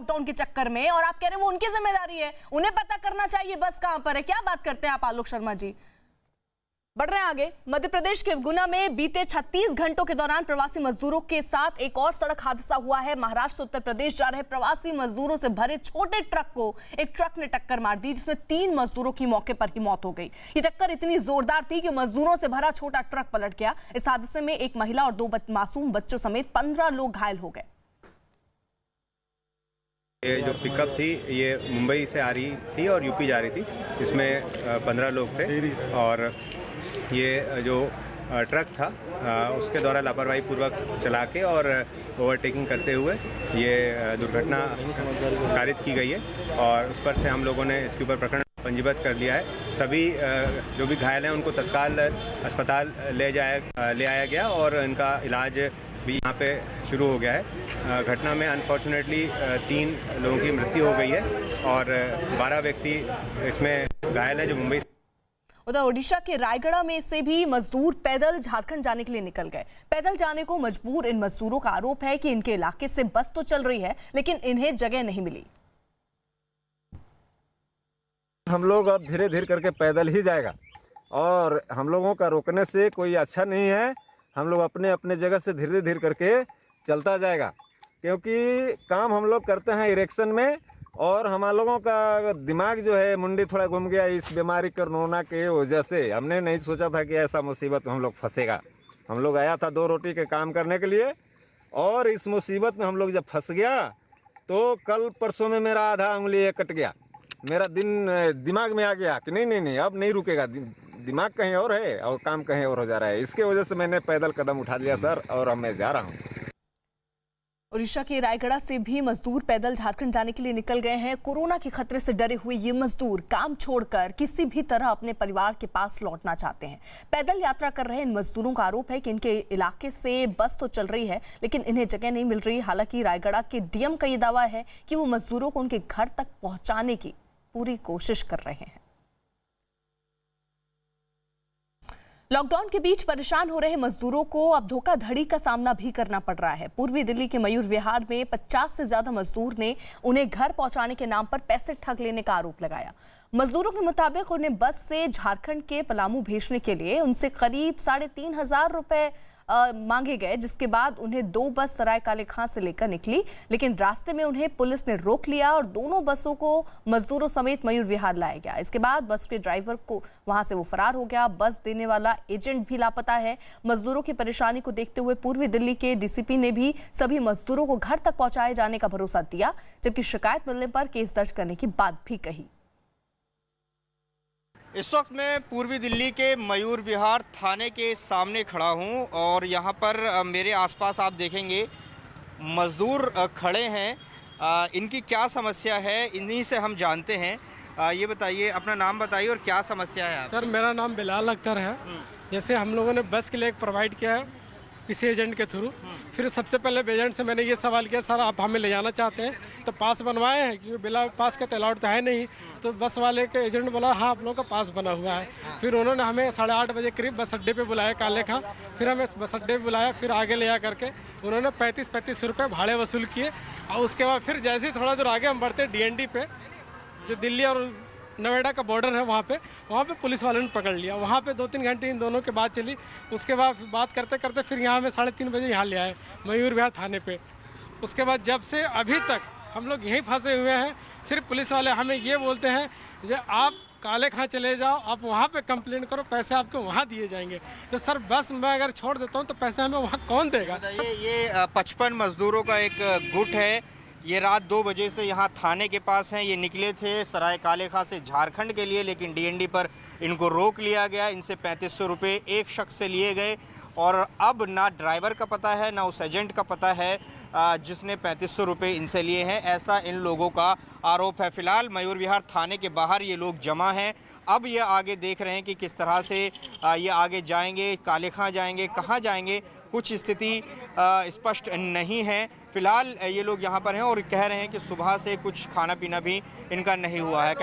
Lockdown के चक्कर में, और आप कह रहे हैं वो उनकी जिम्मेदारी है, उन्हें पता करना चाहिए बस कहां पर है। क्या बात करते हैं आप आलोक शर्मा जी। बढ़ रहे हैं आगे। मध्य प्रदेश के गुना में बीते 36 घंटों के दौरान प्रवासी मजदूरों के साथ एक और सड़क हादसा हुआ है। महाराष्ट्र से उत्तर प्रदेश जा रहे प्रवासी मजदूरों से भरे छोटे ट्रक को एक ट्रक ने टक्कर मार दी, जिसमें 3 मजदूरों की मौके पर ही मौत हो गई। ये टक्कर इतनी जोरदार थी कि मजदूरों से भरा छोटा ट्रक पलट गया। इस हादसे में एक महिला और 2 मासूम बच्चों समेत 15 लोग घायल हो गए। ये जो पिकअप थी ये मुंबई से आ रही थी और यूपी जा रही थी। इसमें 15 लोग थे और ये जो ट्रक था उसके द्वारा लापरवाही पूर्वक चला के और ओवरटेकिंग करते हुए ये दुर्घटना कारित की गई है और उस पर से हम लोगों ने इसके ऊपर प्रकरण पंजीबद्ध कर लिया है। सभी जो भी घायल हैं उनको तत्काल अस्पताल ले आया गया और इनका इलाज भी यहाँ पे शुरू हो गया है। घटना में अनफॉर्चुनेटली 3 लोगों की मृत्यु हो गई है और 12 व्यक्ति इसमें घायल हैं जो मुंबई। उधर ओडिशा के रायगढ़ में से भी मजदूर पैदल झारखंड जाने के लिए निकल गए। पैदल जाने को मजबूर इन मजदूरों का आरोप है कि इनके इलाके से बस तो चल रही है लेकिन इन्हें जगह नहीं मिली। हम लोग अब धीरे धीरे करके पैदल ही जाएगा और हम लोगों का रोकने से कोई अच्छा नहीं है। हम लोग अपने अपने जगह से धीरे धीरे करके चलता जाएगा, क्योंकि काम हम लोग करते हैं इरेक्शन में और हम लोगों का दिमाग जो है मुंडी थोड़ा घूम गया इस बीमारी कोरोना के वजह से। हमने नहीं सोचा था कि ऐसा मुसीबत में हम लोग फंसेगा। हम लोग आया था 2 रोटी के काम करने के लिए और इस मुसीबत में हम लोग जब फंस गया तो कल परसों में मेरा आधा उंगली कट गया। मेरा दिमाग में आ गया कि नहीं अब नहीं रुकेगा, दिमाग कहीं और है और काम कहीं और हो जा रहा है। इसके वजह से मैंने पैदल कदम उठा लिया सर और अब मैं जा रहा हूँ। ओडिशा के रायगढ़ से भी मजदूर पैदल झारखंड जाने के लिए निकल गए हैं। कोरोना के खतरे से डरे हुए ये मजदूर काम छोड़कर किसी भी तरह अपने परिवार के पास लौटना चाहते हैं। पैदल यात्रा कर रहे इन मजदूरों का आरोप है कि इनके इलाके से बस तो चल रही है लेकिन इन्हें जगह नहीं मिल रही। हालांकि रायगढ़ के डीएम का ये दावा है कि वो मजदूरों को उनके घर तक पहुंचाने की पूरी कोशिश कर रहे हैं। लॉकडाउन के बीच परेशान हो रहे मजदूरों को अब धोखाधड़ी का सामना भी करना पड़ रहा है। पूर्वी दिल्ली के मयूर विहार में 50 से ज्यादा मजदूर ने उन्हें घर पहुंचाने के नाम पर पैसे ठग लेने का आरोप लगाया। मजदूरों के मुताबिक उन्हें बस से झारखंड के पलामू भेजने के लिए उनसे करीब 3,500 रुपए मांगे गए, जिसके बाद उन्हें 2 बस सराय काले खां से लेकर निकली, लेकिन रास्ते में उन्हें पुलिस ने रोक लिया और दोनों बसों को मजदूरों समेत मयूर विहार लाया गया। इसके बाद बस के ड्राइवर को वहां से वो फरार हो गया। बस देने वाला एजेंट भी लापता है। मजदूरों की परेशानी को देखते हुए पूर्वी दिल्ली के डीसीपी ने भी सभी मजदूरों को घर तक पहुंचाए जाने का भरोसा दिया, जबकि शिकायत मिलने पर केस दर्ज करने की बात भी कही। इस वक्त मैं पूर्वी दिल्ली के मयूर विहार थाने के सामने खड़ा हूं और यहां पर मेरे आसपास आप देखेंगे मजदूर खड़े हैं। इनकी क्या समस्या है इन्हीं से हम जानते हैं। ये बताइए, अपना नाम बताइए और क्या समस्या है आप? सर मेरा नाम बिलाल अख्तर है। जैसे हम लोगों ने बस के लिए एक प्रोवाइड किया है किसी एजेंट के थ्रू। फिर सबसे पहले एजेंट से मैंने ये सवाल किया, सर आप हमें ले जाना चाहते हैं तो पास बनवाए हैं, क्योंकि बिना पास का तो अलाउड तो है नहीं। तो बस वाले के एजेंट बोला हाँ आप लोगों का पास बना हुआ है। फिर उन्होंने हमें 8:30 बजे करीब बस अड्डे पे बुलाया काले खां। फिर हमें बस अड्डे पे बुलाया, फिर आगे ले जा करके उन्होंने 35 रुपये भाड़े वसूल किए। और उसके बाद फिर जैसे ही थोड़ा दूर आगे हम बढ़ते डीएनडी पे, जो दिल्ली और नोएडा का बॉर्डर है, वहाँ पे पुलिस वालों ने पकड़ लिया। वहाँ पे 2-3 घंटे इन दोनों के बात चली। उसके बाद बात करते करते फिर यहाँ में 3:30 बजे यहाँ ले आए मयूर विहार थाने पे। उसके बाद जब से अभी तक हम लोग यहीं फंसे हुए हैं। सिर्फ पुलिस वाले हमें ये बोलते हैं जो आप काले खां चले जाओ, आप वहाँ पे कंप्लेंट करो, पैसे आपको वहाँ दिए जाएंगे। तो सर बस मैं अगर छोड़ देता हूँ तो पैसे हमें वहाँ कौन देगा? ये 55 मजदूरों का एक गुट है। ये रात 2 बजे से यहाँ थाने के पास हैं। ये निकले थे सराय काले खां से झारखंड के लिए, लेकिन डीएनडी पर इनको रोक लिया गया। इनसे 3500 रुपये एक शख्स से लिए गए और अब ना ड्राइवर का पता है ना उस एजेंट का पता है जिसने 3500 रुपये इनसे लिए हैं, ऐसा इन लोगों का आरोप है। फ़िलहाल मयूर विहार थाने के बाहर ये लोग जमा हैं। अब ये आगे देख रहे हैं कि किस तरह से ये आगे जाएंगे, काले खां जाएंगे, कहाँ जाएंगे, कुछ स्थिति स्पष्ट नहीं है। फ़िलहाल ये लोग यहाँ पर हैं और कह रहे हैं कि सुबह से कुछ खाना पीना भी इनका नहीं हुआ है।